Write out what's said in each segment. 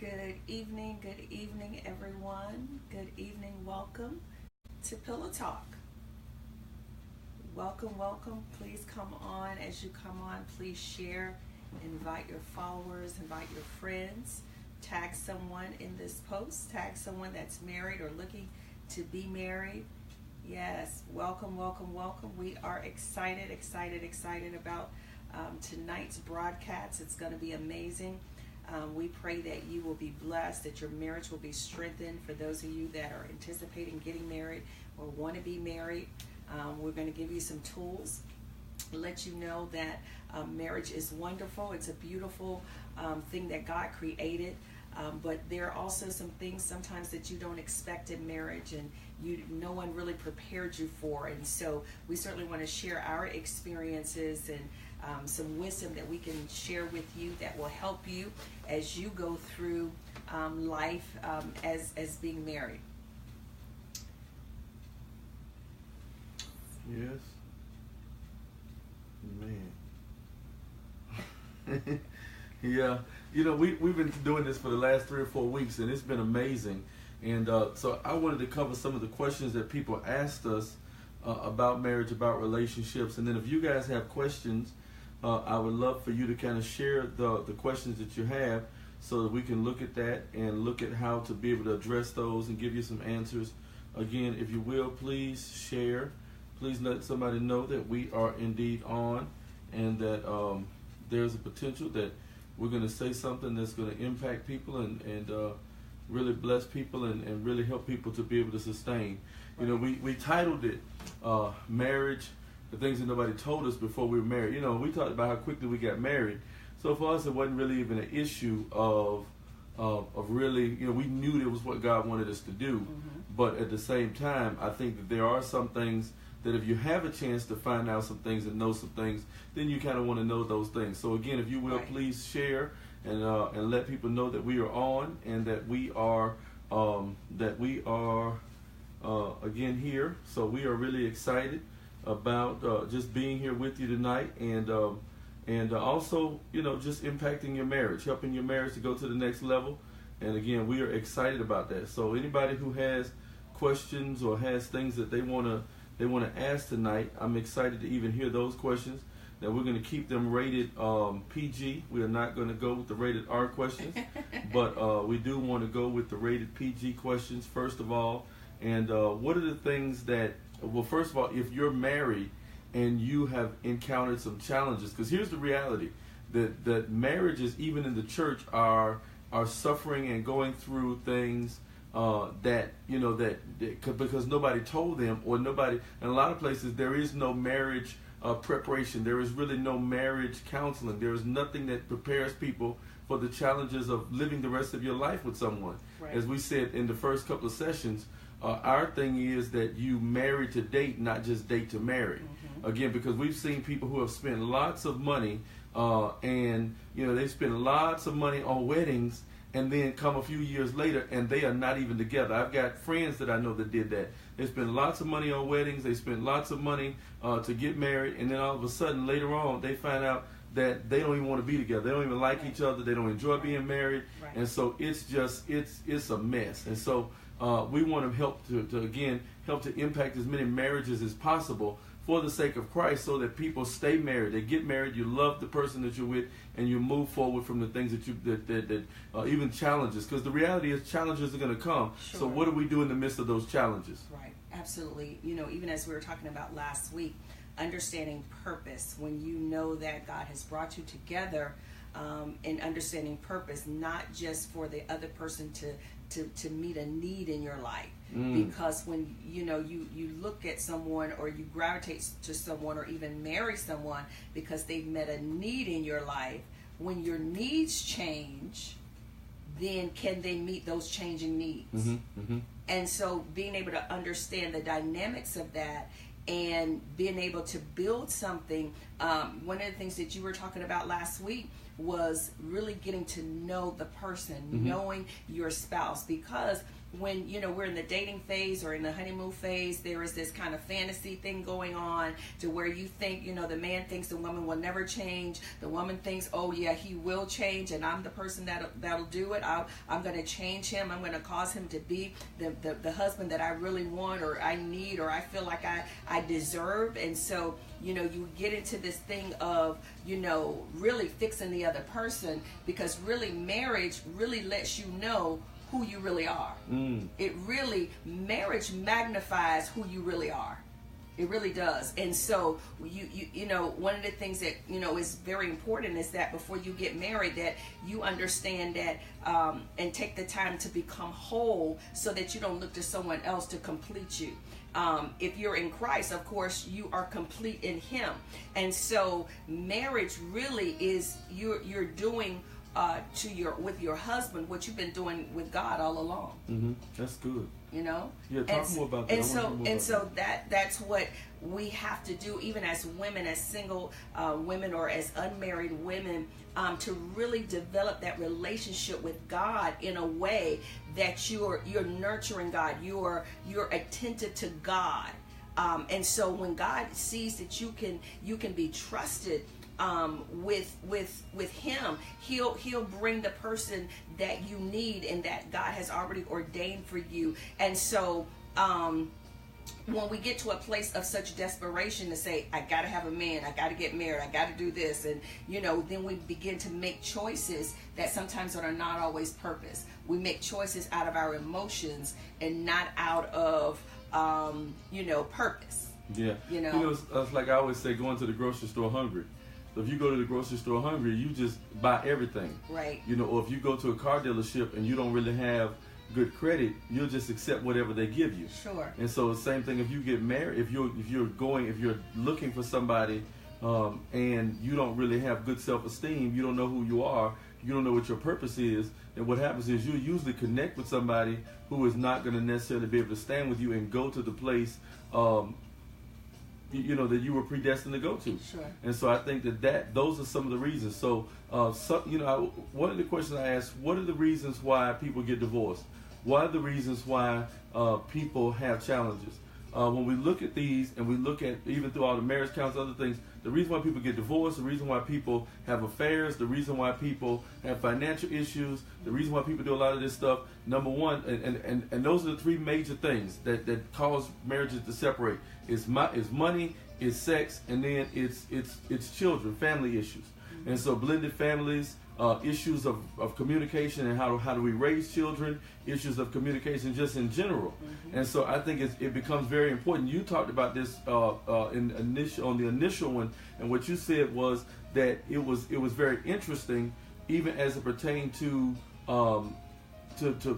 Good evening, everyone. Good evening. Welcome to Pillow Talk. Welcome. Please come on. As you come on, please share, invite your followers, invite your friends, tag someone in this post, tag someone that's married or looking to be married. Yes, welcome. We are excited about tonight's broadcast. It's going to be amazing. We pray that you will be blessed, that your marriage will be strengthened. For those of you that are anticipating getting married or want to be married, we're going to give you some tools, let you know that marriage is wonderful. It's a beautiful thing that God created. But there are also some things sometimes that you don't expect in marriage and no one really prepared you for. And so we certainly want to share our experiences and some wisdom that we can share with you that will help you as you go through life as being married. Yes. Man. Yeah. You know, we've been doing this for the last 3 or 4 weeks, and it's been amazing. And so I wanted to cover some of the questions that people asked us about marriage, about relationships. And then if you guys have questions, I would love for you to kind of share the questions that you have so that we can look at that and look at how to be able to address those and give you some answers. Again, if you will, please share. Please let somebody know that we are indeed on and that there's a potential that we're going to say something that's going to impact people and really bless people and really help people to be able to sustain. Right. You know, we titled it Marriage, the things that nobody told us before we were married. You know, we talked about how quickly we got married. So for us, it wasn't really even an issue of really, you know, we knew it was what God wanted us to do. Mm-hmm. But at the same time, I think that there are some things that if you have a chance to find out some things and know some things, then you kind of want to know those things. So again, if you will, right, please share and let people know that we are on and that we are again here. So we are really excited about just being here with you tonight and also, you know, just impacting your marriage, helping your marriage to go to the next level. And again, we are excited about that. So anybody who has questions or has things that they want to ask tonight, I'm excited to even hear those questions. Now we're going to keep them rated PG. We are not going to go with the rated R questions, but we do want to go with the rated PG questions first of all. And what are the things that, well, first of all, if you're married and you have encountered some challenges, because here's the reality, that marriages, even in the church, are suffering and going through things that, you know, that because nobody told them, or nobody, in a lot of places there is no marriage preparation. There is really no marriage counseling. There is nothing that prepares people for the challenges of living the rest of your life with someone. Right. As we said in the first couple of sessions, our thing is that you marry to date, not just date to marry. Mm-hmm. Again, because we've seen people who have spent lots of money and, you know, they spend lots of money on weddings and then come a few years later and they are not even together. I've got friends that I know that did that. They spent lots of money on weddings. They spent lots of money to get married. And then all of a sudden later on they find out that they don't even want to be together. They don't even like each other. They don't enjoy being married. Right. And so it's just, it's a mess. And so we want to help to impact as many marriages as possible for the sake of Christ, so that people stay married. They get married, you love the person that you're with, and you move forward from the things that even challenges. Because the reality is challenges are going to come. Sure. So what do we do in the midst of those challenges? Right, absolutely. You know, even as we were talking about last week, understanding purpose, when you know that God has brought you together, and understanding purpose, not just for the other person to meet a need in your life. Because when you know you look at someone or you gravitate to someone or even marry someone because they've met a need in your life, when your needs change, then can they meet those changing needs? Mm-hmm, mm-hmm. And so being able to understand the dynamics of that and being able to build something, one of the things that you were talking about last week was really getting to know the person, mm-hmm, knowing your spouse, because when we're in the dating phase or in the honeymoon phase, there is this kind of fantasy thing going on to where you think, the man thinks the woman will never change. The woman thinks, oh yeah, he will change, and I'm the person that'll do it. I'm going to change him. I'm going to cause him to be the husband that I really want, or I need, or I feel like I deserve. And so you get into this thing of really fixing the other person, because really marriage really lets you know who you really are. Marriage magnifies who you really are. It really does. And so one of the things that is very important is that before you get married, that you understand that and take the time to become whole, so that you don't look to someone else to complete you. If you're in Christ, of course, you are complete in Him. And so marriage really is you're doing with your husband what you've been doing with God all along. That's good. Yeah, talk more about that. And so that's what we have to do, even as women, as single women or as unmarried women, to really develop that relationship with God in a way that you're nurturing God, you're attentive to God, and so when God sees that you can be trusted with Him, He'll bring the person that you need and that God has already ordained for you. And so when we get to a place of such desperation to say, I gotta have a man, I gotta get married, I gotta do this, and then we begin to make choices that sometimes are not always purpose. We make choices out of our emotions and not out of purpose. It's like I always say, going to the grocery store hungry. So if you go to the grocery store hungry, you just buy everything. Right. Or if you go to a car dealership and you don't really have good credit, you'll just accept whatever they give you. Sure. And so the same thing if you get married, if you're looking for somebody and you don't really have good self-esteem, you don't know who you are, you don't know what your purpose is, and what happens is you usually connect with somebody who is not going to necessarily be able to stand with you and go to the place that you were predestined to go to. Sure. And so I think that those are some of the reasons. So, one of the questions I asked, what are the reasons why people get divorced? What are the reasons why people have challenges? When we look at these, and we look at even through all the marriage counseling, other things, the reason why people get divorced, the reason why people have affairs, the reason why people have financial issues, the reason why people do a lot of this stuff, number one, and those are the three major things that cause marriages to separate. It's money, it's sex, and then it's children, family issues. And so blended families, issues of communication and how do we raise children, issues of communication just in general. And so I think it becomes very important. You talked about this on the initial one, and what you said was that it was very interesting, even as it pertained to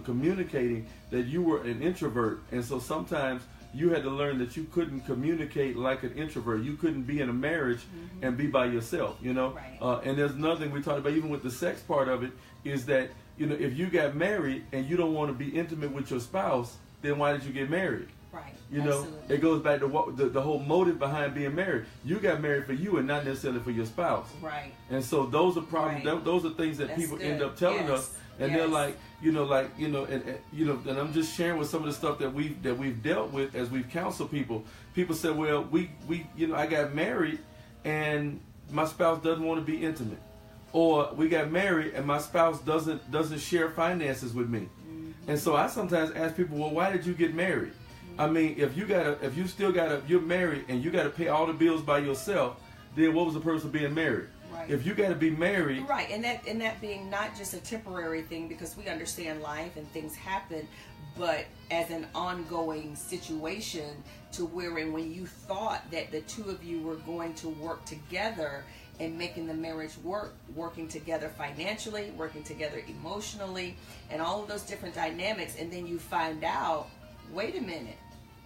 communicating, that you were an introvert, and so sometimes you had to learn that you couldn't communicate like an introvert. You couldn't be in a marriage and be by yourself, Right. And there's another thing we talked about, even with the sex part of it, is that, if you got married and you don't want to be intimate with your spouse, then why did you get married? Right. It goes back to what the whole motive behind being married. You got married for you and not necessarily for your spouse. Right. And so those are problems. Right. Those are things that That's people good. end up telling Yes. us, and Yes. they're like, and I'm just sharing with some of the stuff that we've dealt with as we've counseled people. People say, well, we I got married and my spouse doesn't want to be intimate, or we got married and my spouse doesn't share finances with me. And so I sometimes ask people, well, why did you get married? I mean, if you're married and you got to pay all the bills by yourself, then what was the purpose of being married? Right. If you got to be married, right, and that being not just a temporary thing, because we understand life and things happen, but as an ongoing situation, to wherein when you thought that the two of you were going to work together and making the marriage work, working together financially, working together emotionally, and all of those different dynamics, and then you find out, wait a minute,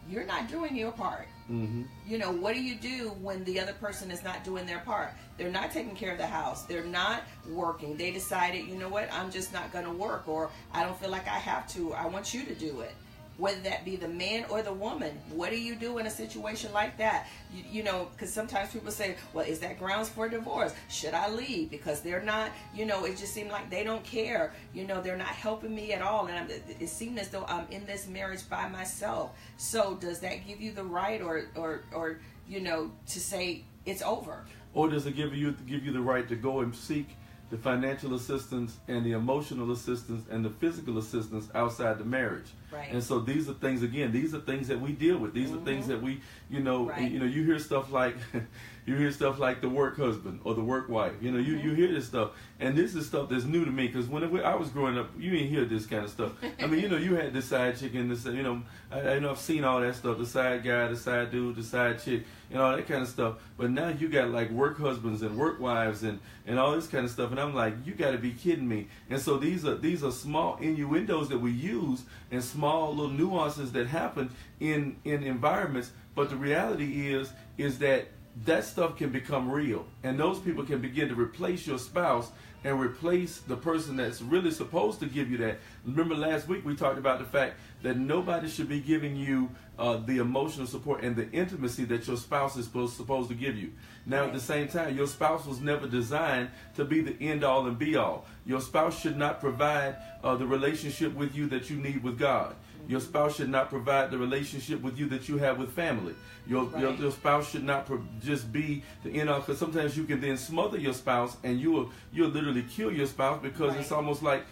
you're not doing your part. What do you do when the other person is not doing their part? They're not taking care of the house. They're not working. They decided, you know what, I'm just not going to work, or I don't feel like I have to. I want you to do it. whether that be the man or the woman. What do you do in a situation like that? You know, because sometimes people say, well, is that grounds for divorce? Should I leave? Because they're not, you know, it just seems like they don't care. You know, they're not helping me at all. And it seems as though I'm in this marriage by myself. So does that give you the right or you know, to say it's over? Or does it give you the right to go and seek the financial assistance and the emotional assistance and the physical assistance outside the marriage? Right. And so these are things, again, these are things that we deal with. These are things that we, you know, Right. you know, you hear stuff like, the work husband or the work wife. You know, you hear this stuff. And this is stuff that's new to me, because when I was growing up, you didn't hear this kind of stuff. I mean, you know, you had the side chick and the, you know, I know I've seen all that stuff, the side guy, the side dude, the side chick, and all that kind of stuff. But now you got like work husbands and work wives and all this kind of stuff. And I'm like, you got to be kidding me. And so these are small innuendos that we use and small little nuances that happen in environments. But the reality is that stuff can become real, and those people can begin to replace your spouse and replace the person that's really supposed to give you that. Remember last week we talked about the fact that nobody should be giving you the emotional support and the intimacy that your spouse is supposed to give you. Now, at the same time, your spouse was never designed to be the end all and be all. Your spouse should not provide the relationship with you that you need with God. Your spouse should not provide the relationship with you that you have with family. Your spouse should not just be the end all, because sometimes you can then smother your spouse and you'll literally kill your spouse, because it's almost like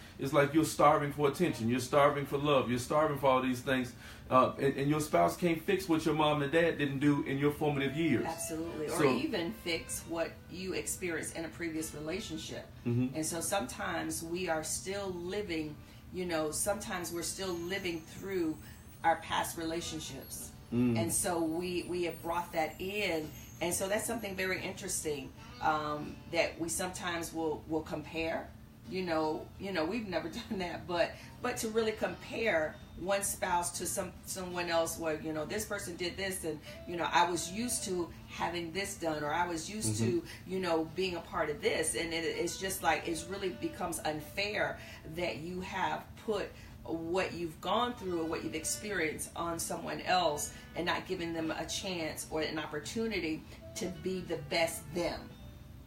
you're starving for attention, you're starving for love, you're starving for all these things, and your spouse can't fix what your mom and dad didn't do in your formative years. Absolutely, or even fix what you experienced in a previous relationship. And so sometimes we are still living. You know, sometimes we're still living through our past relationships. And so we have brought that in. And so that's something very interesting, that we sometimes will compare. You know, we've never done that, but to really compare one spouse to someone else, where, you know, this person did this, and, you know, I was used to having this done, or I was used to, you know, being a part of this. And it's just like, it really becomes unfair that you have put what you've gone through or what you've experienced on someone else and not giving them a chance or an opportunity to be the best them.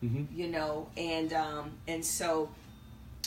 You know, and so,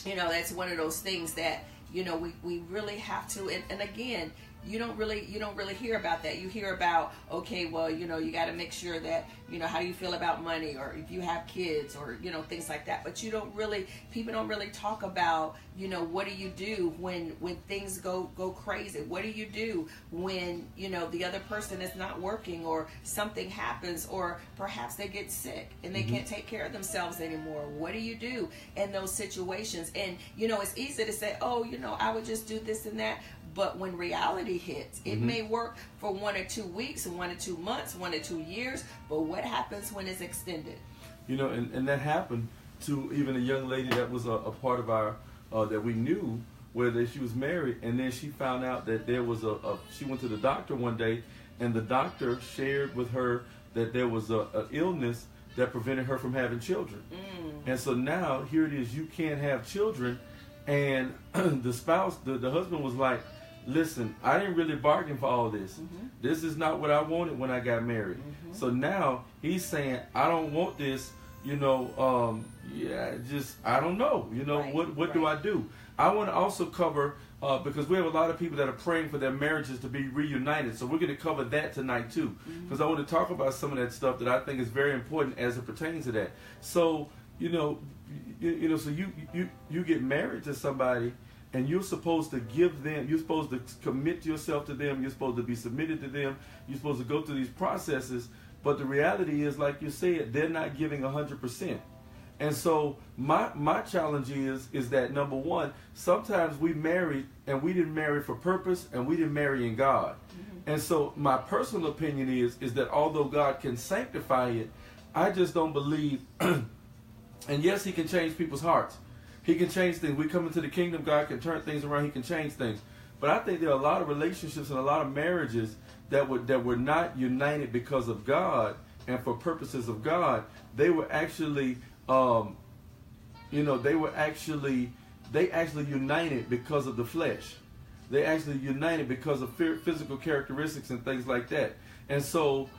you know, that's one of those things that, you know, we really have to, and again, you don't really hear about that. You hear about, okay, well, you know, you got to make sure that, you know, how do you feel about money, or if you have kids, or, you know, things like that. But people don't really talk about, you know, what do you do when things go crazy? What do you do when, you know, the other person is not working, or something happens, or perhaps they get sick and they can't take care of themselves anymore? What do you do in those situations? And, you know, it's easy to say, oh, you know, I would just do this and that. But when reality hits, it may work for 1 or 2 weeks, 1 or 2 months, 1 or 2 years. But what happens when it's extended? You know, and that happened to even a young lady that was a part of our, that we knew, where she was married. And then she found out that there was she went to the doctor one day, and the doctor shared with her that there was an illness that prevented her from having children. And so now here it is, you can't have children. And the spouse, the husband was like, listen, I didn't really bargain for all this. This is not what I wanted when I got married. So now he's saying, I don't want this, you know, I don't know, you know, what do I do? I want to also cover, because we have a lot of people that are praying for their marriages to be reunited. So we're going to cover that tonight too, because I want to talk about some of that stuff that I think is very important as it pertains to that. So, you know, so you get married to somebody, and you're supposed to give them, you're supposed to commit yourself to them, you're supposed to be submitted to them, you're supposed to go through these processes, but the reality is, like you said, they're not giving 100%. And so my challenge is that, number one, sometimes we married and we didn't marry for purpose, and we didn't marry in God. And so my personal opinion is that although God can sanctify it, I just don't believe, and yes, he can change people's hearts. He can change things. We come into the kingdom, God can turn things around, he can change things. But I think there are a lot of relationships and a lot of marriages that were not united because of God and for purposes of God. They were actually, they actually united because of the flesh. They actually united because of physical characteristics and things like that. And so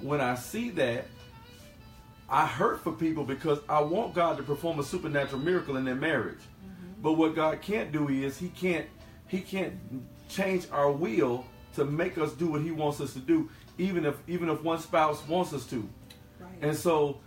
when I see that, I hurt for people because I want God to perform a supernatural miracle in their marriage. Mm-hmm. But what God can't do is He can't change our will to make us do what He wants us to do, even if one spouse wants us to. Right. And so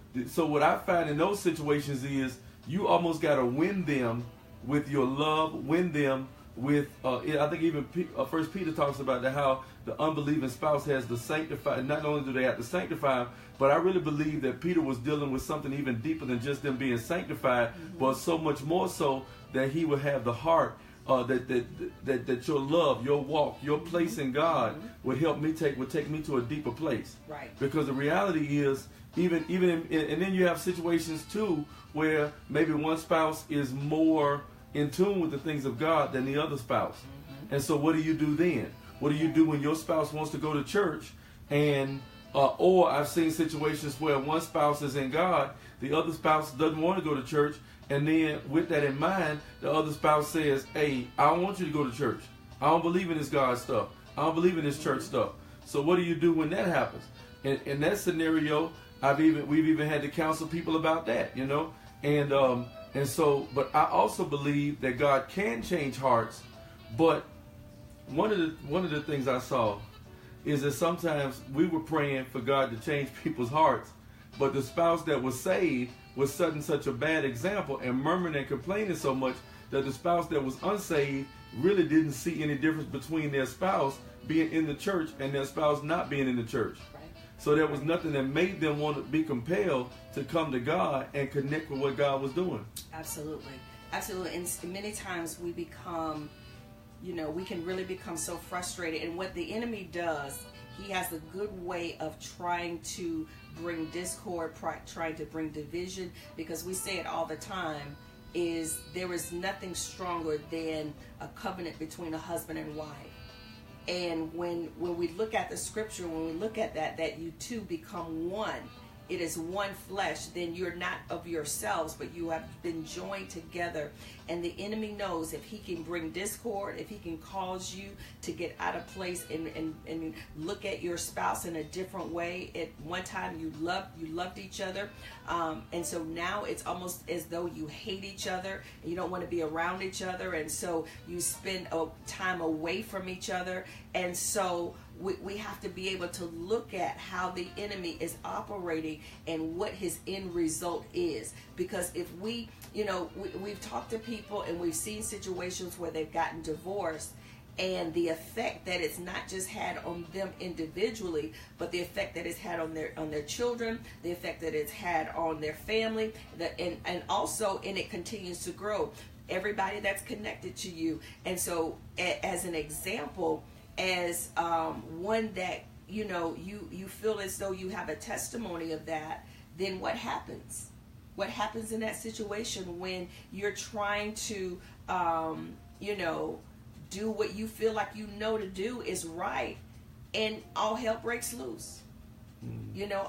what I find in those situations is you almost got to win them with your love, win them with, I think even First Peter talks about how the unbelieving spouse has to sanctify. Not only do they have to sanctify, but I really believe that Peter was dealing with something even deeper than just them being sanctified, mm-hmm. but so much more so that he would have the heart that your love, your walk, your place in God mm-hmm. would take me to a deeper place. Right. Because the reality is, even and then you have situations too where maybe one spouse is more in tune with the things of God than the other spouse. Mm-hmm. And so what do you do then? What do you do when your spouse wants to go to church and or I've seen situations where one spouse is in God, the other spouse doesn't want to go to church, and then with that in mind, the other spouse says, hey, I don't want you to go to church. I don't believe in this God stuff. I don't believe in this church stuff. So what do you do when that happens? In that scenario, we've even had to counsel people about that, you know? And so, but I also believe that God can change hearts. But one of the things I saw is that sometimes we were praying for God to change people's hearts, but the spouse that was saved was setting such a bad example and murmuring and complaining so much that the spouse that was unsaved really didn't see any difference between their spouse being in the church and their spouse not being in the church. So there was nothing that made them want to be compelled to come to God and connect with what God was doing. Absolutely. Absolutely. And many times we become, we can really become so frustrated. And what the enemy does, he has a good way of trying to bring discord, trying to bring division, because we say it all the time, is there is nothing stronger than a covenant between a husband and wife. And when we look at the scripture, when we look at that you two become one, it is one flesh, then you're not of yourselves, but you have been joined together. And the enemy knows if he can bring discord, if he can cause you to get out of place and look at your spouse in a different way. At one time you loved each other, and so now it's almost as though you hate each other and you don't want to be around each other, and so you spend time away from each other. And so we have to be able to look at how the enemy is operating and what his end result is. Because if we've talked to people and we've seen situations where they've gotten divorced, and the effect that it's not just had on them individually, but the effect that it's had on their children, the effect that it's had on their family, and also, and it continues to grow, everybody that's connected to you. And so as an example, as one that you feel as though you have a testimony of that, then what happens? What happens in that situation when you're trying to do what you feel like to do is right, and all hell breaks loose?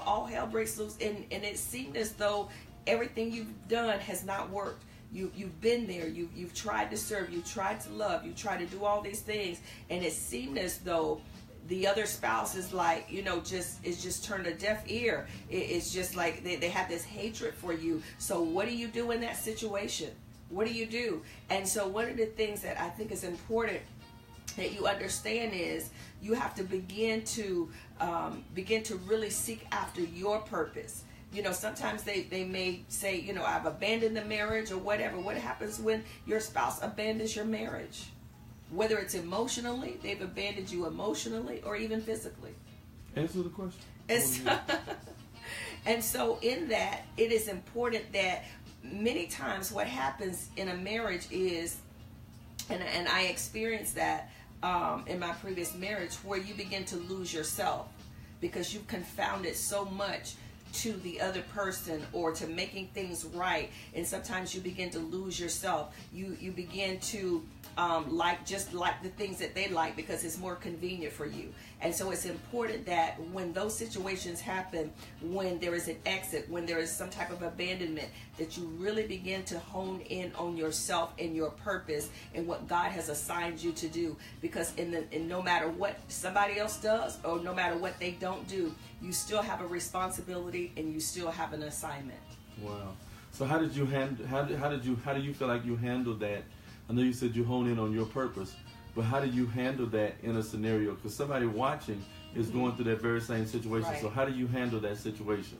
All hell breaks loose, and it seemed as though everything you've done has not worked. You've been there. You've tried to serve. You tried to love. You tried to do all these things, and it seemed as though the other spouse is like, just turned a deaf ear. It's just like they have this hatred for you. So what do you do in that situation? What do you do? And so one of the things that I think is important that you understand is you have to begin to really seek after your purpose. Sometimes they may say, I've abandoned the marriage or whatever. What happens when your spouse abandons your marriage? Whether it's emotionally, they've abandoned you emotionally or even physically. Answer the question. And so in that, it is important that many times what happens in a marriage is, and I experienced that in my previous marriage, where you begin to lose yourself because you've confounded so much to the other person or to making things right, and sometimes you begin to lose yourself. You begin to like the things that they like because it's more convenient for you. And so it's important that when those situations happen, when there is an exit, when there is some type of abandonment, that you really begin to hone in on yourself and your purpose and what God has assigned you to do. Because in no matter what somebody else does or no matter what they don't do, you still have a responsibility and you still have an assignment. Wow. So how did you how do you feel like you handled that? I know you said you hone in on your purpose, but how do you handle that in a scenario? Because somebody watching is going through that very same situation. Right. So how do you handle that situation?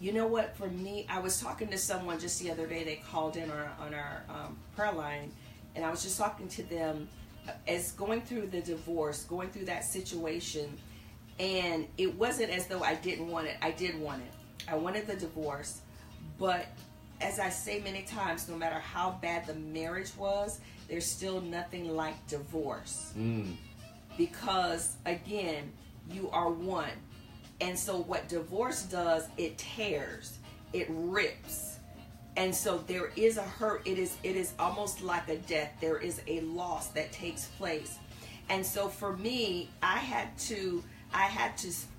You know what? For me, I was talking to someone just the other day. They called in on our prayer line, and I was just talking to them as going through the divorce, going through that situation, and it wasn't as though I didn't want it. I did want it. I wanted the divorce, but as I say many times, no matter how bad the marriage was, there's still nothing like divorce. Because, again, you are one. And so what divorce does, it tears, it rips. And so there is a hurt. It is almost like a death. There is a loss that takes place. And so for me, I had to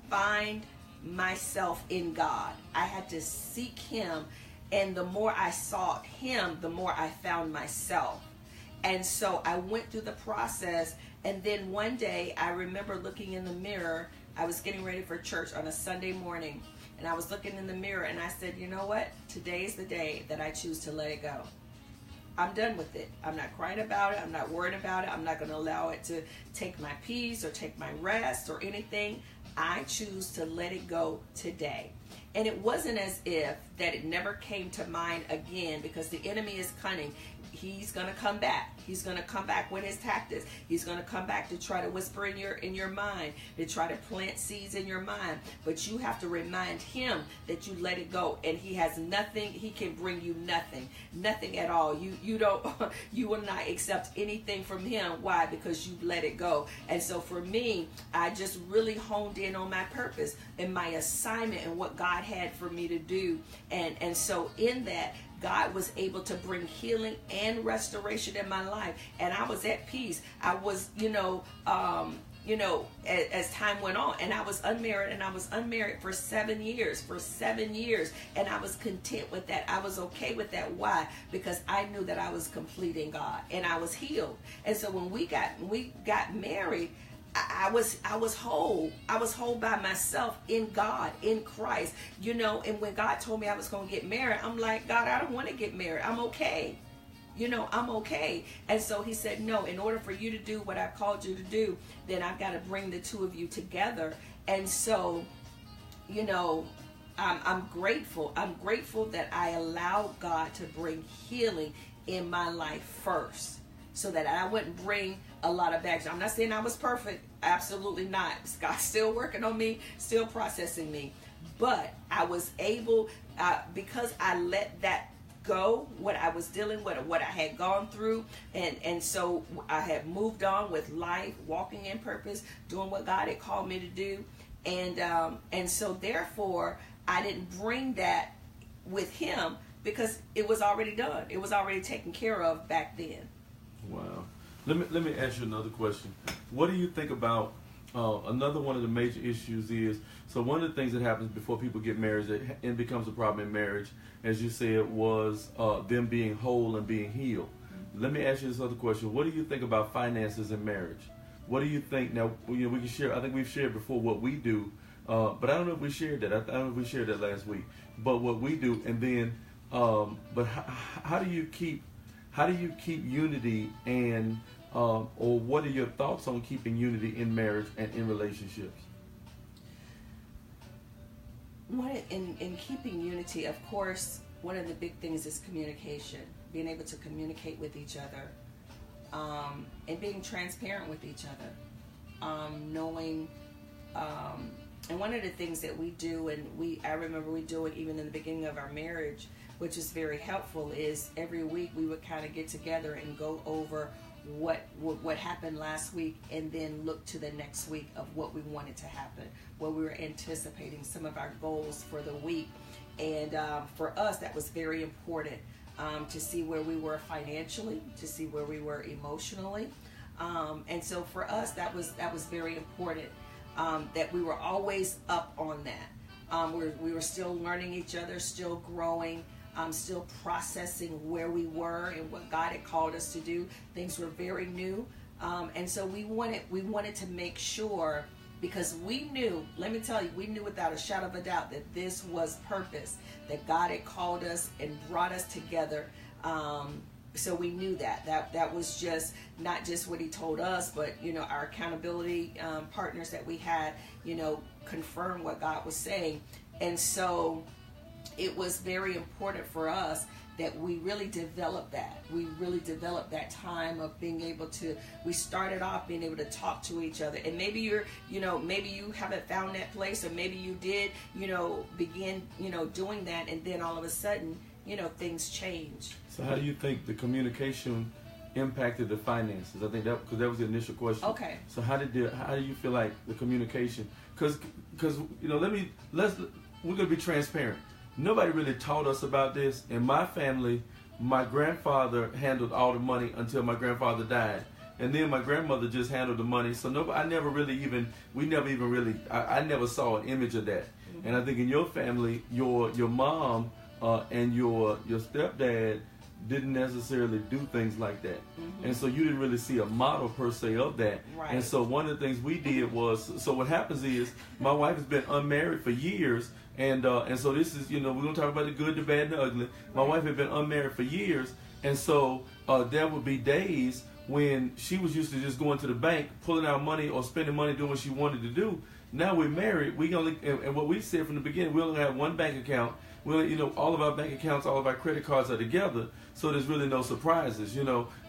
find myself in God. I had to seek Him. And the more I sought Him, the more I found myself. And so I went through the process. And then one day I remember looking in the mirror. I was getting ready for church on a Sunday morning. And I was looking in the mirror and I said, you know what? Today is the day that I choose to let it go. I'm done with it. I'm not crying about it. I'm not worried about it. I'm not going to allow it to take my peace or take my rest or anything. I choose to let it go today. And it wasn't as if that it never came to mind again, because the enemy is cunning. He's going to come back. He's going to come back with his tactics. He's going to come back to try to whisper in your mind, to try to plant seeds in your mind. But you have to remind him that you let it go, and he has nothing. He can bring you nothing at all. You don't. You will not accept anything from him. Why? Because you let it go. And so for me, I just really honed in on my purpose and my assignment and what God had for me to do. And so in that, God was able to bring healing and restoration in my life, and I was at peace. I was, as time went on, and I was unmarried for 7 years. And I was content with that. I was okay with that. Why? Because I knew that I was complete in God, and I was healed. And so when we got married, I was whole. I was whole by myself in God, in Christ, and when God told me I was going to get married, I'm like, God, I don't want to get married. I'm okay. I'm okay. And so he said, no, in order for you to do what I've called you to do, then I've got to bring the two of you together. And so, I'm grateful. I'm grateful that I allowed God to bring healing in my life first, so that I wouldn't bring a lot of baggage. I'm not saying I was perfect. Absolutely not. God's still working on me, still processing me. But I was able, because I let that go, what I was dealing with, what I had gone through. And so I had moved on with life, walking in purpose, doing what God had called me to do. And so therefore, I didn't bring that with him, because it was already done. It was already taken care of back then. Wow. Let me ask you another question. What do you think about another one of the major issues is, so one of the things that happens before people get married, it becomes a problem in marriage, as you said, was them being whole and being healed. Let me ask you this other question. What do you think about finances in marriage? What do you think? Now, we can share. I think we've shared before what we do, but I don't know if we shared that. I don't know if we shared that last week. But what we do, and then, but how do you keep unity, and or what are your thoughts on keeping unity in marriage and in relationships? In keeping unity, of course, one of the big things is communication. Being able to communicate with each other, and being transparent with each other, knowing. And one of the things that we do, and I remember we do it even in the beginning of our marriage, which is very helpful, is every week we would kind of get together and go over what happened last week, and then look to the next week of what we wanted to happen, what we were anticipating, some of our goals for the week. And for us, that was very important. to see where we were financially, to see where we were emotionally. And so for us, that was very important, that we were always up on that. We were still learning each other, still growing, still processing where we were and what God had called us to do. Things were very new. And so we wanted to make sure, because we knew, let me tell you, we knew without a shadow of a doubt that this was purpose, that God had called us and brought us together. So we knew that was just not just what he told us, but, our accountability partners that we had, confirmed what God was saying. And so it was very important for us that we really developed that. We really developed that time of being able to, we started off being able to talk to each other. And maybe maybe you haven't found that place, or maybe you did, begin, doing that. And then all of a sudden, things change. So how do you think the communication impacted the finances? I think because that was the initial question. Okay. So how do you feel like the communication? Because we're gonna be transparent. Nobody really taught us about this. In my family, my grandfather handled all the money until my grandfather died. And then my grandmother just handled the money. So I never saw an image of that. Mm-hmm. And I think in your family, your mom and your stepdad didn't necessarily do things like that. Mm-hmm. And so you didn't really see a model per se of that. Right. And so one of the things we did was, so what happens is, my wife has been unmarried for years. And so this is, we're going to talk about the good, the bad, and the ugly. My wife had been unmarried for years. And so there would be days when she was used to just going to the bank, pulling out money or spending money doing what she wanted to do. Now we're married. And what we said from the beginning, we only have one bank account. All of our bank accounts, all of our credit cards are together. So there's really no surprises,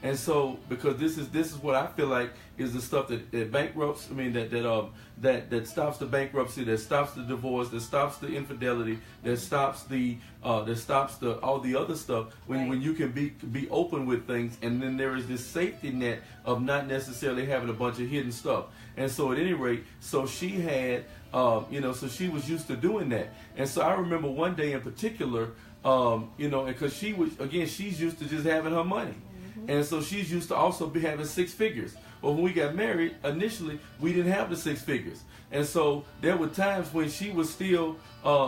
And so, because this is what I feel like is the stuff that bankrupts, that stops the bankruptcy, that stops the divorce, that stops the infidelity, that stops all the other stuff when you can be open with things, and then there is this safety net of not necessarily having a bunch of hidden stuff. And so at any rate, so she had so she was used to doing that. And so I remember one day in particular, because she's used to just having her money. Mm-hmm. And so she's used to also be having six figures. Well, when we got married, initially, we didn't have the six figures. And so there were times when she was still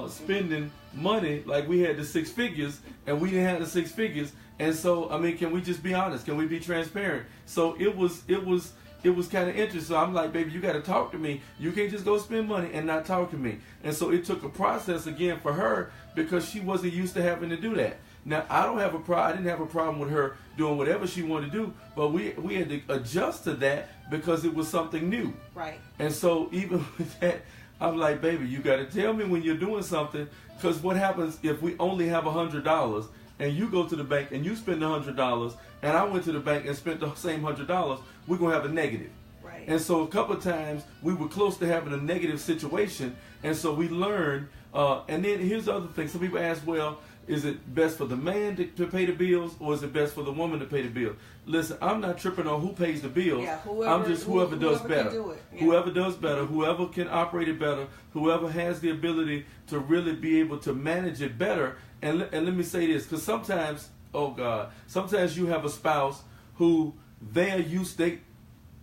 spending money like we had the six figures, and we didn't have the six figures. And so, can we just be honest? Can we be transparent? So it was kind of interesting. So I'm like, baby, you got to talk to me. You can't just go spend money and not talk to me. And so it took a process again for her, because she wasn't used to having to do that. Now, I didn't have a problem with her doing whatever she wanted to do, but we had to adjust to that because it was something new. Right. And so even with that, I'm like, baby, you got to tell me when you're doing something, because what happens if we only have $100 and you go to the bank and you spend $100 and I went to the bank and spent the same $100, we're going to have a negative. Right. And so a couple of times we were close to having a negative situation, and so we learned. And then here's the other thing. Some people ask, well, is it best for the man to pay the bills, or is it best for the woman to pay the bill? Listen, I'm not tripping on who pays the bills. Yeah, whoever does better. Do it. Yeah. Whoever does better, whoever can operate it better, whoever has the ability to really be able to manage it better. And let me say this, because sometimes you have a spouse who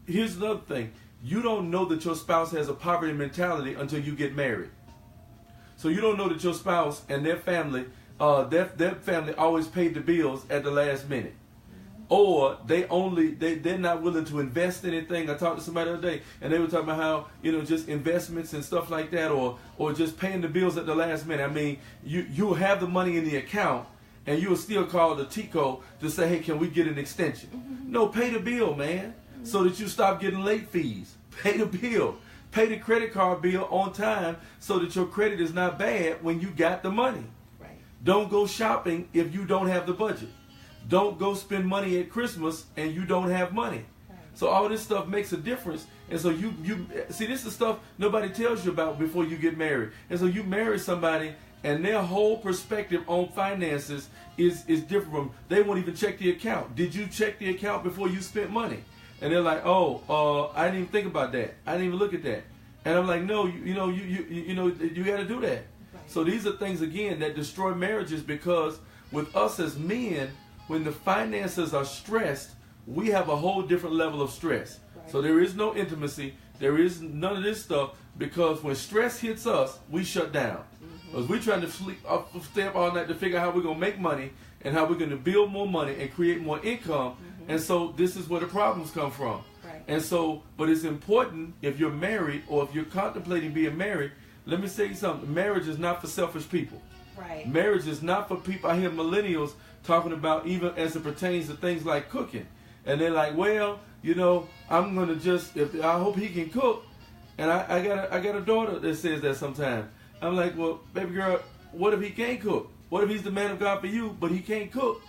here's another thing. You don't know that your spouse has a poverty mentality until you get married. So you don't know that your spouse and their family, their family always paid the bills at the last minute. Or they're not willing to invest in anything. I talked to somebody the other day, and they were talking about how, just investments and stuff like that, or just paying the bills at the last minute. You'll have the money in the account, and you'll still call the TICO to say, hey, can we get an extension? Mm-hmm. No, pay the bill, man, so that you stop getting late fees. Pay the bill. Pay the credit card bill on time so that your credit is not bad when you got the money. Right. Don't go shopping if you don't have the budget. Don't go spend money at Christmas and you don't have money. Right. So all this stuff makes a difference. And so you see, this is stuff nobody tells you about before you get married. And so you marry somebody and their whole perspective on finances is different from, they won't even check the account. Did you check the account before you spent money? And they're like, I didn't even think about that. I didn't even look at that. And I'm like, no, you got to do that. Right. So these are things, again, that destroy marriages, because with us as men, when the finances are stressed, we have a whole different level of stress. Right. So there is no intimacy. There is none of this stuff, because when stress hits us, we shut down. Because we're trying to stay up all night to figure out how we're going to make money and how we're going to build more money and create more income. And so this is where the problems come from. Right. And so, but it's important, if you're married or if you're contemplating being married, let me say something. Marriage is not for selfish people. Right. Marriage is not for people. I hear millennials talking about, even as it pertains to things like cooking. And they're like, well, you know, I'm going to just, I hope he can cook. And I got a daughter that says that sometimes. I'm like, well, baby girl, what if he can't cook? What if he's the man of God for you, but he can't cook?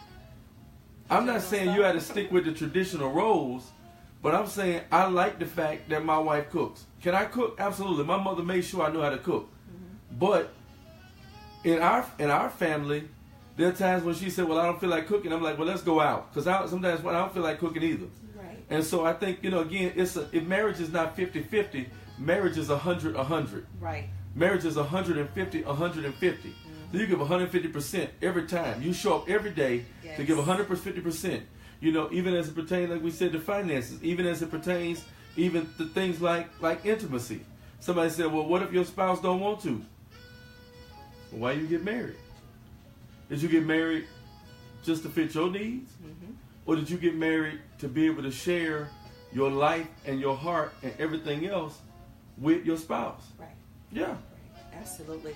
I'm not saying you had to stick with the traditional roles, but I'm saying I like the fact that my wife cooks. Can I cook? Absolutely. My mother made sure I knew how to cook. But in our family, there are times when she said, well, I don't feel like cooking. I'm like, well, let's go out. Because sometimes when I don't feel like cooking either. Right. And so I think, you know, again, if marriage is not 50-50, marriage is 100-100. Right. Marriage is 150-150. So you give 150% every time. You show up every day to give 150%. You know, even as it pertains, like we said, to finances. Even as it pertains, even to things like intimacy. Somebody said, well, what if your spouse don't want to? Well, why you get married? Did you get married just to fit your needs? Or did you get married to be able to share your life and your heart and everything else with your spouse? Right. Yeah. Right. Absolutely.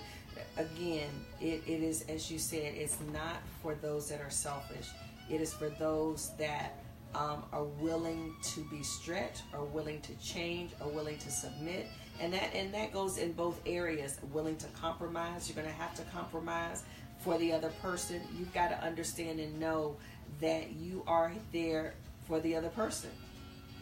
Again, it is, as you said, it's not for those that are selfish. It is for those that are willing to be stretched, are willing to change, are willing to submit. And that goes in both areas. Willing to compromise. You're going to have to compromise for the other person. You've got to understand and know that you are there for the other person.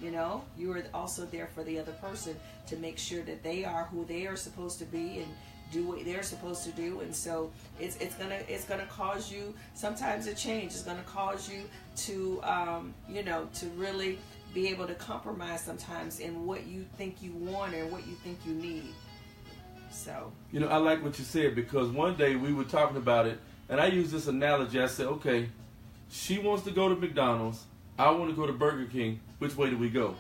You know, you are also there for the other person to make sure that they are who they are supposed to be and do what they're supposed to do. And so it's gonna cause you sometimes a change. It's gonna cause you to to really be able to compromise sometimes in what you think you want or what you think you need. So, you know, I like what you said, because one day we were talking about it and I used this analogy. I said, okay, she wants to go to McDonald's, I want to go to Burger King. Which way do we go?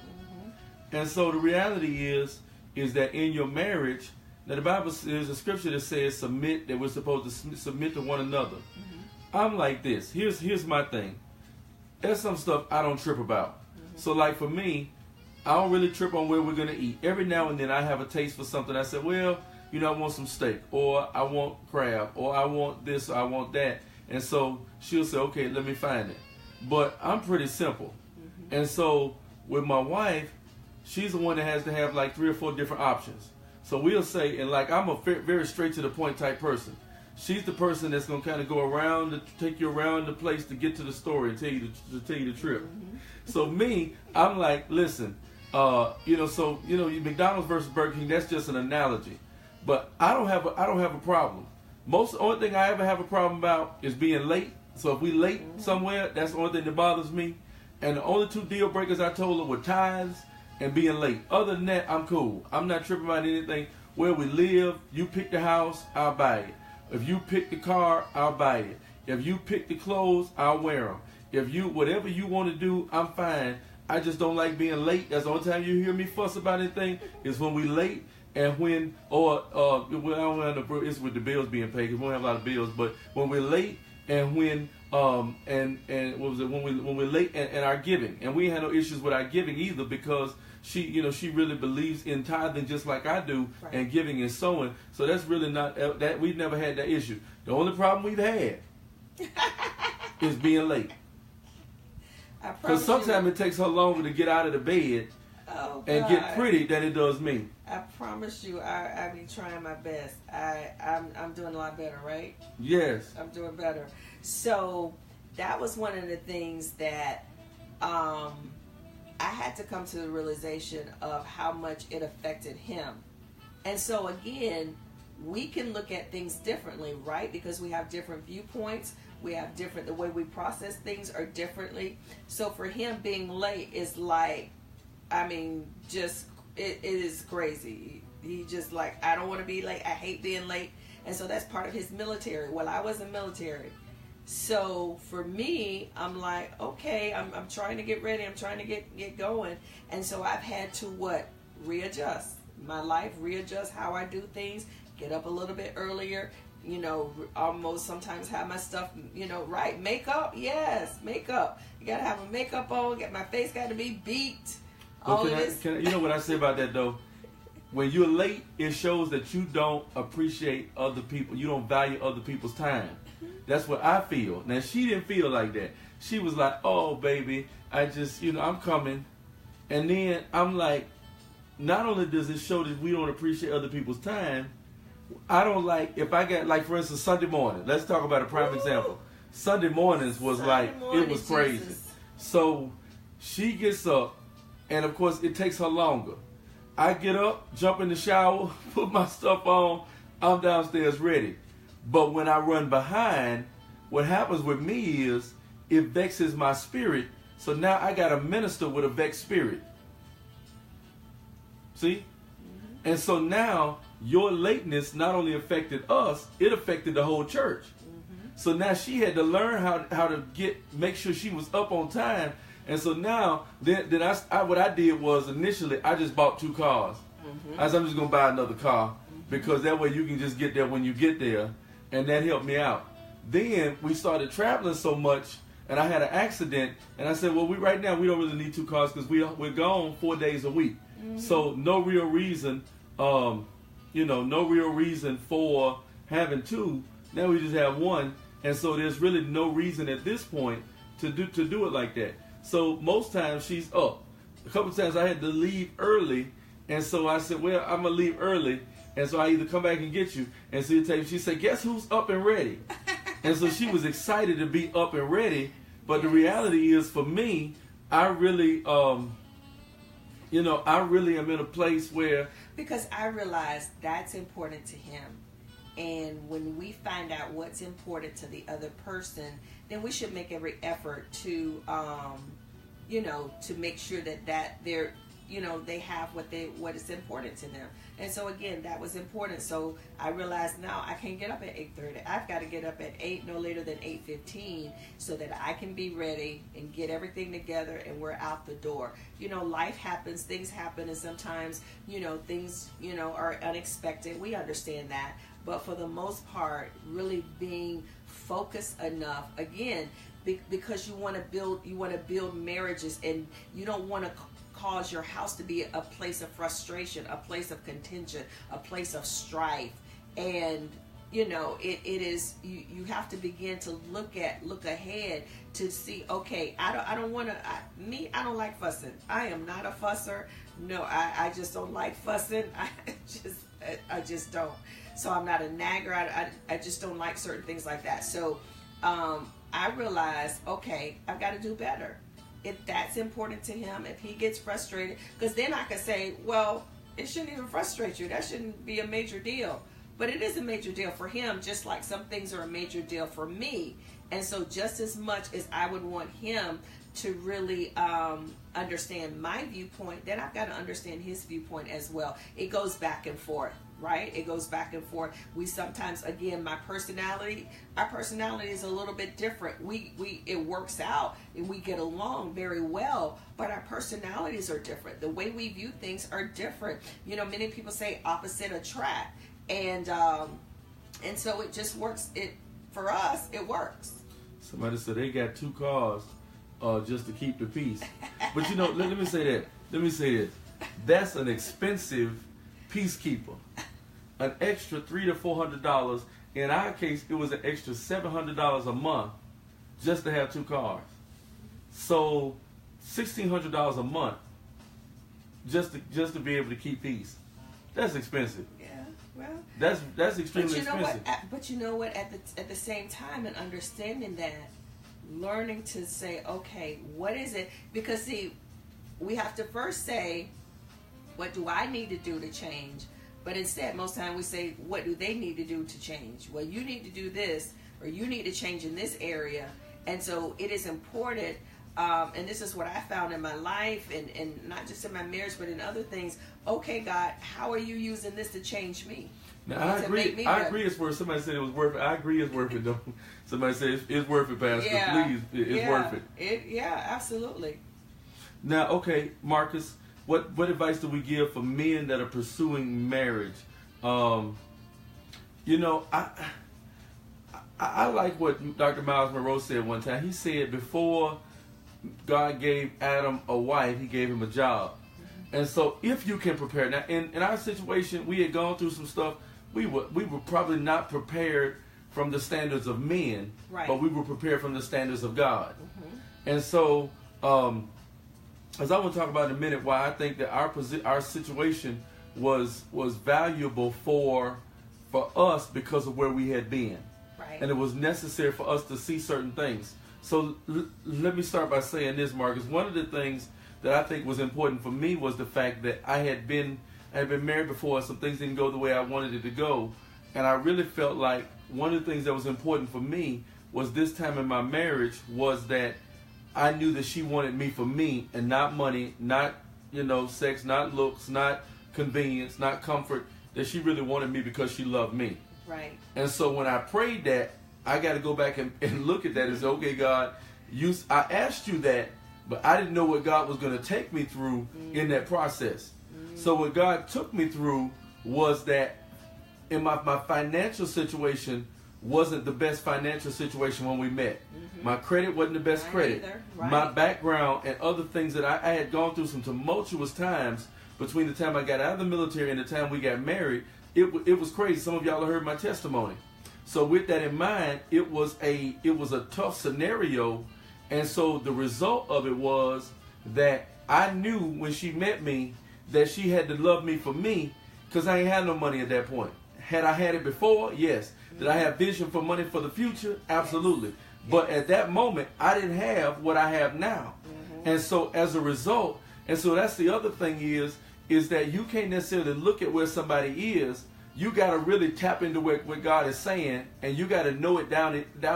And so the reality is that in your marriage, now the Bible, there's a scripture that says submit, that we're supposed to submit to one another. I'm like this. Here's my thing. There's some stuff I don't trip about. So like for me, I don't really trip on where we're going to eat. Every now and then I have a taste for something. I say, well, you know, I want some steak, or I want crab, or I want this, or I want that. And so she'll say, okay, let me find it. But I'm pretty simple. And so with my wife, she's the one that has to have like 3 or 4 different options. So we'll say, and like I'm a very straight to the point type person. She's the person that's gonna kind of go around, take you around the place to get to the story and tell you the trip. So me, I'm like, listen, McDonald's versus Burger King, that's just an analogy. But I don't have a problem. The only thing I ever have a problem about is being late. So if we late somewhere, that's the only thing that bothers me. And the only 2 deal breakers I told her were tithes and being late. Other than that, I'm cool. I'm not tripping about anything. Where we live, you pick the house, I'll buy it. If you pick the car, I'll buy it. If you pick the clothes, I'll wear them. Whatever you want to do, I'm fine. I just don't like being late. That's the only time you hear me fuss about anything is when we late and when, it's with the bills being paid because we don't have a lot of bills, but when we're late and when when we're late and our giving, and we ain't had no issues with our giving either, because she really believes in tithing just like I do, right, and giving and sowing. So that's really not that, we've never had that issue. The only problem we've had is being late, because sometimes it takes her longer to get out of the bed and get pretty than it does me. I promise you, I be trying my best. I'm doing a lot better, right? Yes. I'm doing better. So that was one of the things that I had to come to the realization of how much it affected him. And so again, we can look at things differently, right? Because we have different viewpoints. We have the way we process things are differently. So for him, being late is like, it is crazy. He just like, I don't want to be late. I hate being late. And so that's part of his military. Well, I wasn't military. So for me, I'm like, okay, I'm trying to get ready. I'm trying to get going. And so I've had to readjust my life, readjust how I do things, get up a little bit earlier, almost sometimes have my stuff, right. Makeup, yes, makeup. You got to have a makeup on, my face got to be beat. All of this. You know what I say about that though? When you're late, it shows that you don't appreciate other people. You don't value other people's time. That's what I feel. Now, she didn't feel like that. She was like, oh, baby, I just, I'm coming. And then I'm like, not only does it show that we don't appreciate other people's time, I don't like, if I got, like, for instance, Sunday morning. Let's talk about a prime example. Sunday mornings was it was crazy. Jesus. So she gets up, and, of course, it takes her longer. I get up, jump in the shower, put my stuff on, I'm downstairs ready. But when I run behind, what happens with me is it vexes my spirit. So now I got to minister with a vexed spirit. See? Mm-hmm. And so now your lateness not only affected us, it affected the whole church. Mm-hmm. So now she had to learn how to make sure she was up on time. And so now, then what I did was initially I just bought 2 cars. Mm-hmm. I said I'm just going to buy another car because that way you can just get there when you get there. And that helped me out. Then we started traveling so much, and I had an accident. And I said, well, right now we don't really need 2 cars because we're gone 4 days a week. Mm-hmm. So no real reason, no real reason for having 2. Now we just have 1, and so there's really no reason at this point to do it like that. So most times she's up. A couple of times I had to leave early, and so I said, well, I'm gonna leave early. And so I either come back and get you. And so she said, guess who's up and ready? And so she was excited to be up and ready. But the reality is for me, I really am in a place where. Because I realize that's important to him. And when we find out what's important to the other person, then we should make every effort to, to make sure that they're, they have what is important to them. And so again, that was important. So I realized now I can't get up at 8:30. I've got to get up at 8, no later than 8:15, so that I can be ready and get everything together and we're out the door. Life happens, things happen, and sometimes, things, are unexpected. We understand that. But for the most part, really being focused enough, again, because you want to build marriages, and you don't want to cause your house to be a place of frustration, a place of contention, a place of strife. And it is you have to begin to look ahead to see, okay, I don't like fussing. I am not a fusser. No, I just don't like fussing. I just don't. So I'm not a nagger. I just don't like certain things like that. So I realized, okay, I've got to do better. If that's important to him, if he gets frustrated, because then I could say, well, it shouldn't even frustrate you. That shouldn't be a major deal. But it is a major deal for him, just like some things are a major deal for me. And so just as much as I would want him to really understand my viewpoint, then I've got to understand his viewpoint as well. It goes back and forth, right? It goes back and forth. We sometimes, again, our personality is a little bit different. It works out and we get along very well, but our personalities are different. The way we view things are different. Many people say opposite attract. And so it just works. For us, it works. Somebody said they got 2 cars just to keep the peace. But let me say that. Let me say this. That's an expensive peacekeeper. An extra $300 to $400. In our case, it was an extra $700 a month just to have 2 cars. So $1,600 a month just to be able to keep peace. That's expensive. Well, that's extremely expensive. But you know what? At the same time, and understanding that, learning to say, okay, what is it? Because see, we have to first say, what do I need to do to change? But instead, most time we say, what do they need to do to change? Well, you need to do this, or you need to change in this area. And so it is important and this is what I found in my life, and not just in my marriage, but in other things. Okay, God, how are you using this to change me? Now, I agree. I agree it's worth it. Somebody said it was worth it. I agree it's worth it, though. Somebody said it's worth it, Pastor. Yeah. Please, it's worth it. Yeah, absolutely. Now, okay, Marcus, what advice do we give for men that are pursuing marriage? You know, I like what Dr. Miles Monroe said one time. He said before God gave Adam a wife, he gave him a job. And so if you can prepare, now in our situation, we had gone through some stuff. We were probably not prepared from the standards of men, right, but we were prepared from the standards of God. And so, as I want to talk about in a minute, why I think that our situation was valuable for us because of where we had been. Right. And it was necessary for us to see certain things. So let me start by saying this, Marcus. One of the things that I think was important for me was the fact that I had been married before. Some things didn't go the way I wanted it to go. And I really felt like one of the things that was important for me was this time in my marriage was that I knew that she wanted me for me and not money, not, sex, not looks, not convenience, not comfort, that she really wanted me because she loved me. Right. And so when I prayed that, I got to go back and look at that and say, okay, God, I asked you that, but I didn't know what God was going to take me through in that process. So what God took me through was that in my financial situation wasn't the best financial situation when we met. My credit wasn't the best credit. Right. My background and other things that I had gone through some tumultuous times between the time I got out of the military and the time we got married. It was crazy. Some of y'all have heard my testimony. So with that in mind, it was a tough scenario. And so the result of it was that I knew when she met me that she had to love me for me because I ain't had no money at that point. Had I had it before? Yes. Did I have vision for money for the future? Absolutely. Yes. But at that moment, I didn't have what I have now. And so as a result, and so that's the other thing is that you can't necessarily look at where somebody is. You got to really tap into what God is saying, and you got to know it down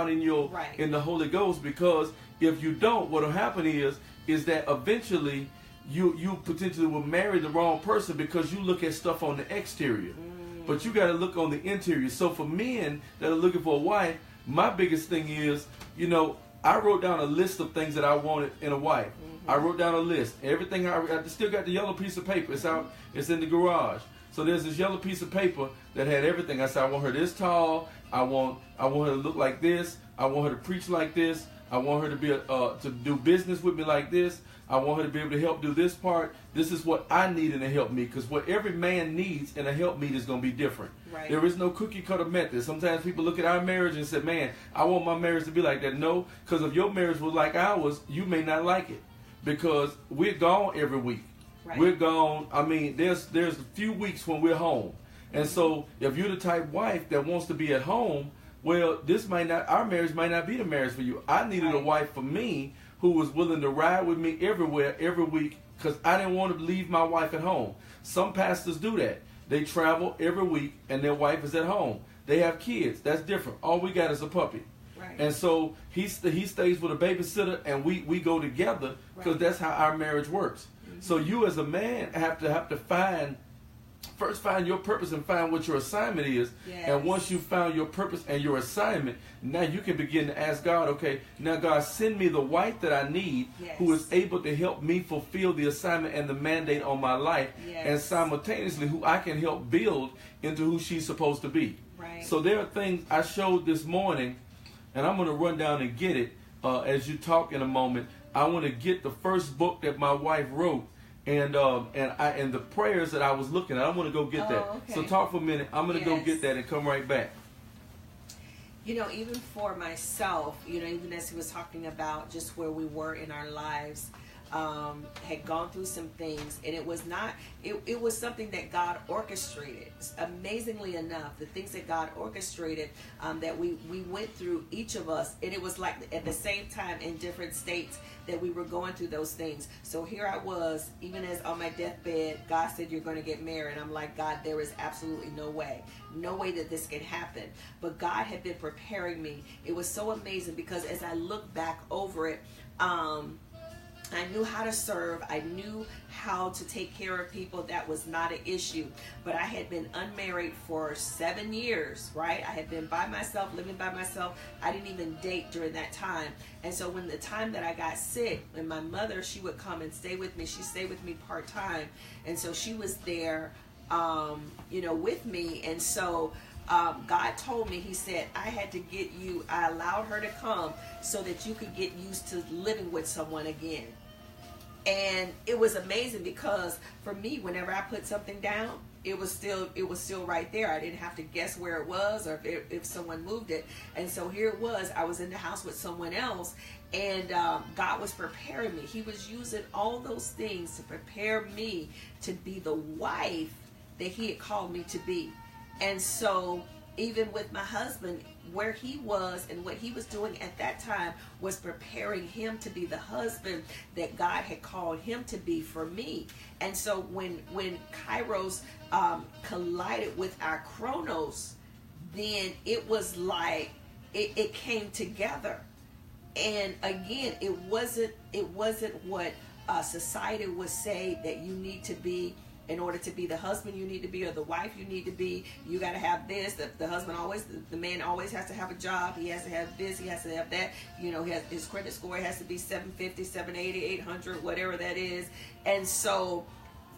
in your in the Holy Ghost, because if you don't, what will happen is that eventually you potentially will marry the wrong person because you look at stuff on the exterior. But you got to look on the interior. So for men that are looking for a wife, my biggest thing is, I wrote down a list of things that I wanted in a wife. I wrote down a list. Everything I still got the yellow piece of paper. It's out. It's in the garage. So there's this yellow piece of paper that had everything. I said, I want her this tall. I want her to look like this. I want her to preach like this. I want her to be to do business with me like this. I want her to be able to help do this part. This is what I need in a help meet, because what every man needs in a help meet is going to be different. Right. There is no cookie cutter method. Sometimes people look at our marriage and say, man, I want my marriage to be like that. No, because if your marriage was like ours, you may not like it, because we're gone every week. Right. We're gone. I mean, there's a few weeks when we're home. And so if you're the type wife that wants to be at home, well, our marriage might not be the marriage for you. I needed a wife for me who was willing to ride with me everywhere, every week, because I didn't want to leave my wife at home. Some pastors do that. They travel every week and their wife is at home. They have kids. That's different. All we got is a puppy. Right. And so he stays with a babysitter and we go together, because that's how our marriage works. So you as a man have to find your purpose and find what your assignment is. Yes. And once you found your purpose and your assignment, now you can begin to ask God, okay, now God, send me the wife that I need, who is able to help me fulfill the assignment and the mandate on my life, and simultaneously who I can help build into who she's supposed to be. Right. So there are things I showed this morning, and I'm going to run down and get it as you talk in a moment. I want to get the first book that my wife wrote. And the prayers that I was looking at, I want to go get that. Okay. So talk for a minute. I'm going to go get that and come right back. Even for myself, even as he was talking about just where we were in our lives, had gone through some things, and it was something that God orchestrated. Amazingly enough, the things that God orchestrated, that we went through, each of us, and it was like at the same time in different states that we were going through those things. So here I was, even as on my deathbed, God said, you're going to get married. I'm like, God, there is absolutely no way that this can happen. But God had been preparing me. It was so amazing, because as I look back over it, I knew how to serve. I knew how to take care of people. That was not an issue. But I had been unmarried for 7 years, right? I had been by myself, living by myself. I didn't even date during that time. And so when the time that I got sick, and my mother, she would come and stay with me. She stayed with me part-time. And so she was there, with me. And so God told me, he said, I had to get you, I allowed her to come so that you could get used to living with someone again. And it was amazing because for me, whenever I put something down, it was still right there. I didn't have to guess where it was or if someone moved it. And so here it was. I was in the house with someone else, and God was preparing me. He was using all those things to prepare me to be the wife that he had called me to be. And so even with my husband, where he was and what he was doing at that time was preparing him to be the husband that God had called him to be for me. And so when Kairos collided with our Chronos, then it was like it came together. And again, it wasn't what society would say that you need to be. In order to be the husband you need to be, or the wife you need to be, you got to have this. The husband always, the man always has to have a job. He has to have this. He has to have that. His credit score has to be 750, 780, 800, whatever that is. And so,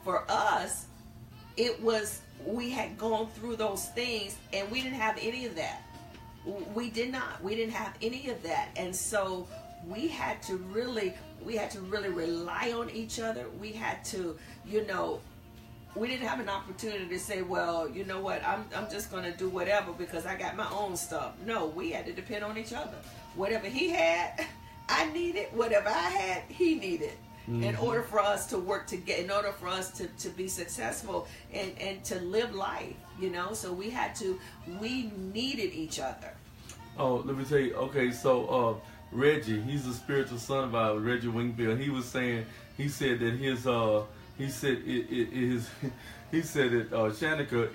for us, we had gone through those things, and we didn't have any of that. We did not. We didn't have any of that, and so we had to really rely on each other. We had to, we didn't have an opportunity to say, well, you know what, I'm just going to do whatever because I got my own stuff. No, we had to depend on each other. Whatever he had, I needed. Whatever I had, he needed. Mm-hmm. In order for us to work together, in order for us to be successful and to live life, So we needed each other. Oh, let me tell you. Okay, so Reggie, he's a spiritual son of ours, Reggie Wingfield. He said that his he said that Shanika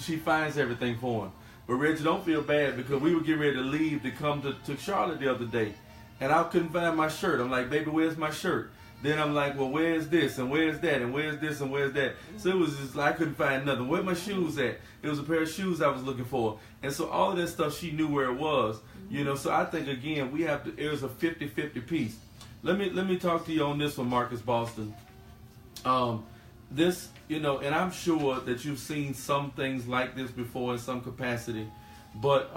she finds everything for him. But Reggie, don't feel bad because we were getting ready to leave to come to Charlotte the other day, and I couldn't find my shirt. I'm like, baby, where's my shirt? Then I'm like, well, where's this and where's that and where's this and where's that? So it was just like I couldn't find nothing. Where my shoes at? It was a pair of shoes I was looking for, and so all of that stuff she knew where it was. So I think again it was a 50-50 piece. Let me talk to you on this one, Marcus Boston. This, and I'm sure that you've seen some things like this before in some capacity, but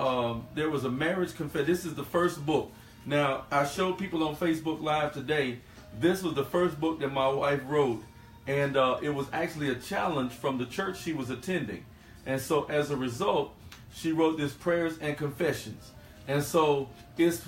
there was a marriage confession. This is the first book. Now, I showed people on Facebook Live today, this was the first book that my wife wrote, and it was actually a challenge from the church she was attending. And so as a result, she wrote this prayers and confessions. And so it's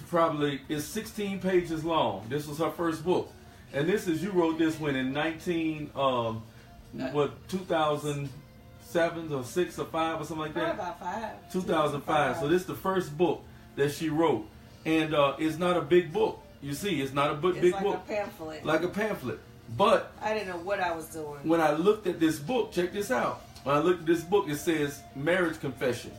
16 pages long. This was her first book. And you wrote this when in 2007 or 6 or 5 or something like that? About 5. 2005. So this is the first book that she wrote. And it's not a big book. You see, it's not a big book. It's like a pamphlet. Like a pamphlet. But I didn't know what I was doing. When I looked at this book, check this out. When I looked at this book, it says marriage confession.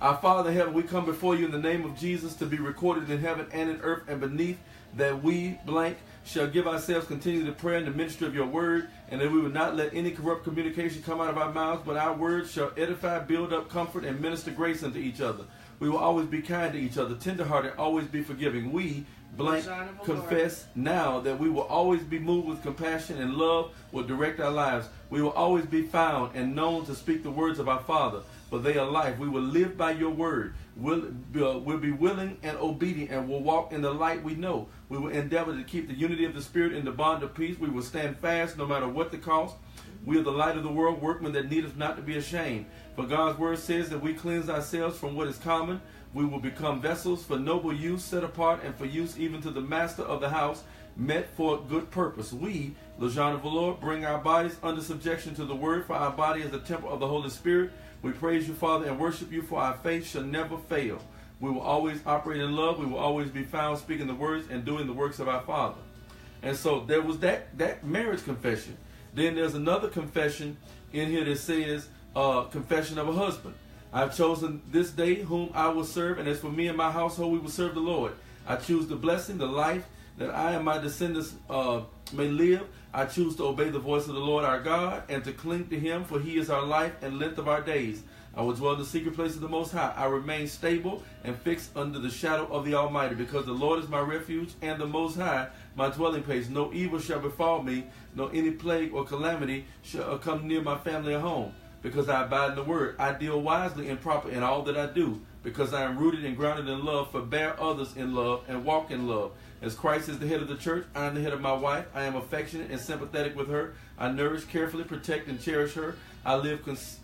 Our Father in heaven, we come before you in the name of Jesus to be recorded in heaven and in earth and beneath, that we blank shall give ourselves continually to prayer and the ministry of your word, and that we will not let any corrupt communication come out of our mouths, but our words shall edify, build up, comfort, and minister grace unto each other. We will always be kind to each other, tenderhearted, always be forgiving. We blank confess now that we will always be moved with compassion, and love will direct our lives. We will always be found and known to speak the words of our Father, for they are life. We will live by your word. We'll be willing and obedient, and will walk in the light we know. We will endeavor to keep the unity of the Spirit in the bond of peace. We will stand fast no matter what the cost. We are the light of the world, workmen that needeth not to be ashamed. For God's word says that we cleanse ourselves from what is common. We will become vessels for noble use, set apart, and for use even to the master of the house, met for good purpose. We, LaJun of Valora, bring our bodies under subjection to the word, for our body is the temple of the Holy Spirit. We praise you, Father, and worship you, for our faith shall never fail. We will always operate in love. We will always be found speaking the words and doing the works of our Father. And so there was that marriage confession. Then there's another confession in here that says confession of a husband. I've chosen this day whom I will serve, and as for me and my household, we will serve the Lord. I choose the blessing, the life, that I and my descendants may live. I choose to obey the voice of the Lord our God and to cling to him, for he is our life and length of our days. I will dwell in the secret place of the Most High. I remain stable and fixed under the shadow of the Almighty, because the Lord is my refuge and the Most High my dwelling place. No evil shall befall me, nor any plague or calamity shall come near my family or home. Because I abide in the word, I deal wisely and proper in all that I do. Because I am rooted and grounded in love, forbear others in love, and walk in love. As Christ is the head of the church, I am the head of my wife. I am affectionate and sympathetic with her. I nourish, carefully protect, and cherish her. I live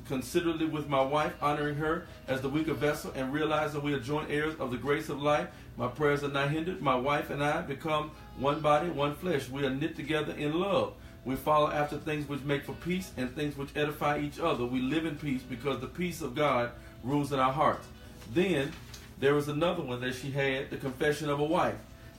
considerately with my wife, honoring her as the weaker vessel, and realize that we are joint heirs of the grace of life. My prayers are not hindered. My wife and I become one body, one flesh. We are knit together in love. We follow after things which make for peace and things which edify each other. We live in peace because the peace of God rules in our hearts. Then there was another one that she had, the confession of a wife.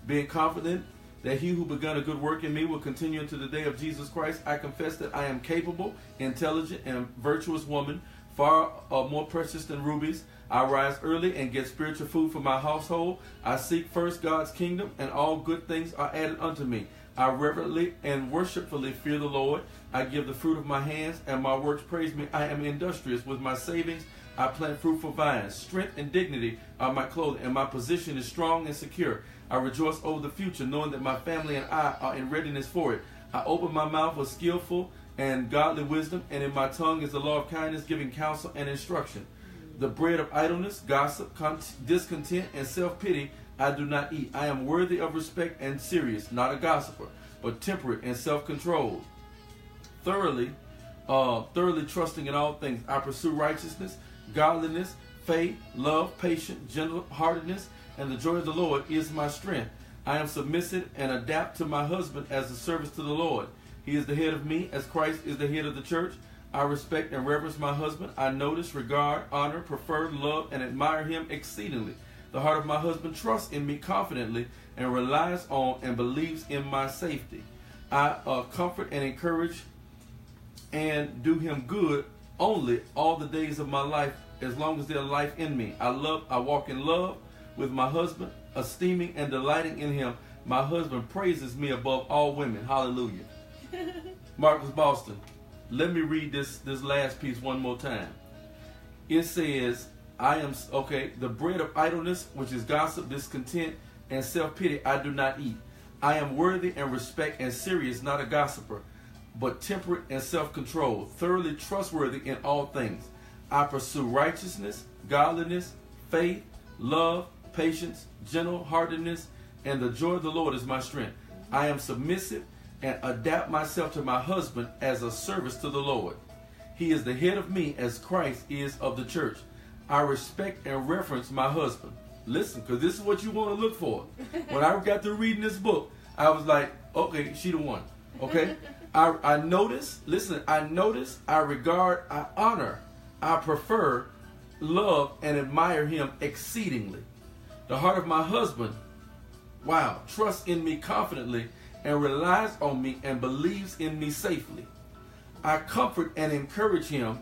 Being confident that he who begun a good work in me will continue unto the day of Jesus Christ, I confess that I am capable, intelligent, and virtuous woman, far more precious than rubies. I rise early and get spiritual food for my household. I seek first God's kingdom, and all good things are added unto me. I reverently and worshipfully fear the Lord. I give the fruit of my hands, and my works praise me. I am industrious with my savings. I plant fruitful vines. Strength and dignity are my clothing, and my position is strong and secure. I rejoice over the future, knowing that my family and I are in readiness for it. I open my mouth with skillful and godly wisdom, and in my tongue is the law of kindness, giving counsel and instruction. The bread of idleness, gossip, discontent, and self-pity I do not eat. I am worthy of respect and serious, not a gossiper, but temperate and self-controlled. Thoroughly trusting in all things, I pursue righteousness, godliness, faith, love, patience, gentle-heartedness, and the joy of the Lord is my strength. I am submissive and adapt to my husband as a service to the Lord. He is the head of me, as Christ is the head of the church. I respect and reverence my husband. I notice, regard, honor, prefer, love, and admire him exceedingly. The heart of my husband trusts in me confidently and relies on and believes in my safety. I comfort and encourage and do him good only all the days of my life, as long as there's life in me. I walk in love with my husband, esteeming and delighting in him. My husband praises me above all women. Hallelujah. Marcus Boston, let me read this last piece one more time. It says, the bread of idleness, which is gossip, discontent, and self-pity, I do not eat. I am worthy and respect and serious, not a gossiper, but temperate and self-controlled, thoroughly trustworthy in all things. I pursue righteousness, godliness, faith, love, patience, gentle-heartedness, and the joy of the Lord is my strength. I am submissive and adapt myself to my husband as a service to the Lord. He is the head of me as Christ is of the church. I respect and reverence my husband. Listen, because this is what you want to look for. When I got through reading this book, I was like, okay, she the one. Okay? I notice, I regard, I honor, I prefer, love, and admire him exceedingly. The heart of my husband, trusts in me confidently and relies on me and believes in me safely. I comfort and encourage him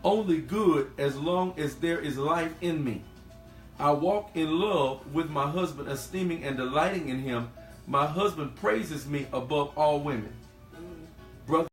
only good as long as there is life in me. I walk in love with my husband, esteeming and delighting in him. My husband praises me above all women. Brother